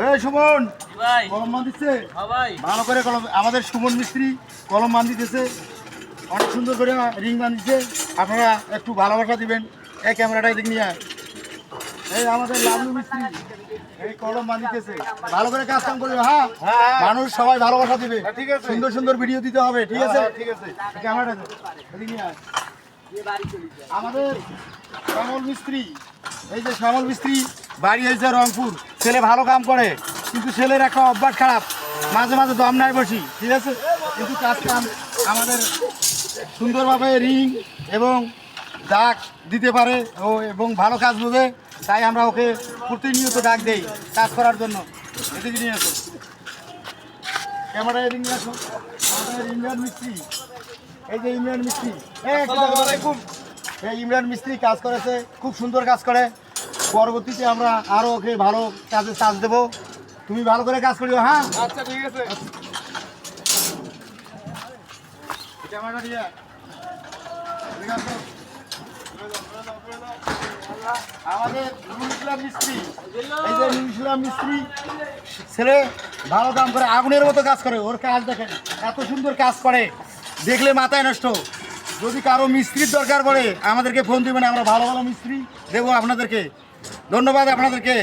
এই সুমন ভাই কলম বাঁধিচ্ছে ভাই ভালো করে কলম। আমাদের সুমন মিস্ত্রি কলম বাঁধিতেছে, অনেক সুন্দর করে রিং বাঁধিছে। আপনারা একটু ভালোবাসা দিবেন। এই ক্যামেরাটা এদিক নিয়ে আয়। এই আমাদের লাভলু মিস্ত্রি এই কলম বাঁধিতেছে, ভালো করে কাজ কাম করবে। হ্যাঁ, মানুষ সবাই ভালোবাসা দিবে। ঠিক আছে, সুন্দর সুন্দর ভিডিও দিতে হবে। ঠিক আছে, ঠিক আছে। ক্যামেরাটা এদিক নিয়ে আয়। আমাদের শ্যামল মিস্ত্রি, এই যে শ্যামল মিস্ত্রি বাড়ি হয়েছে রংপুর। ছেলে ভালো কাম করে, কিন্তু ছেলের একটা অভ্যাস খারাপ, মাঝে মাঝে দম নাই বসি। ঠিক আছে, কিন্তু কাজ কাম আমাদের সুন্দরভাবে রিং এবং ডাক দিতে পারে ও, এবং ভালো কাজ বোঝে। তাই আমরা ওকে প্রতিনিয়ত ডাক দেই কাজ করার জন্য। এদিকে নিয়ে আসো, ক্যামেরা এদিকে নিয়ে আসো। আমাদের ইমরান মিস্ত্রি, এই যে ইমরান মিস্ত্রি, এই ইমরান মিস্ত্রি কাজ করেছে, খুব সুন্দর কাজ করে। পরবর্তীতে আমরা আরো ওকে ভালো কাজে চার্জ দেবো। তুমি ভালো করে কাজ করিও। হ্যাঁ, আচ্ছা, ঠিক আছে। ক্যামেরা দিয়ে এদিকে আসো। আমাদের নুরুল ইসলাম মিস্ত্রি, এই যে নুরুল ইসলাম মিস্ত্রি ছেলে ভালো কাম করে, আগুনের মতো কাজ করে। ওর কাজ দেখেন, এত সুন্দর কাজ করে, দেখলে মাথায় নষ্ট। যদি কারো মিস্ত্রির দরকার পড়ে আমাদেরকে ফোন দিবেন, আমরা ভালো ভালো মিস্ত্রি দেবো আপনাদেরকে। ধন্যবাদ আপনাদেরকে।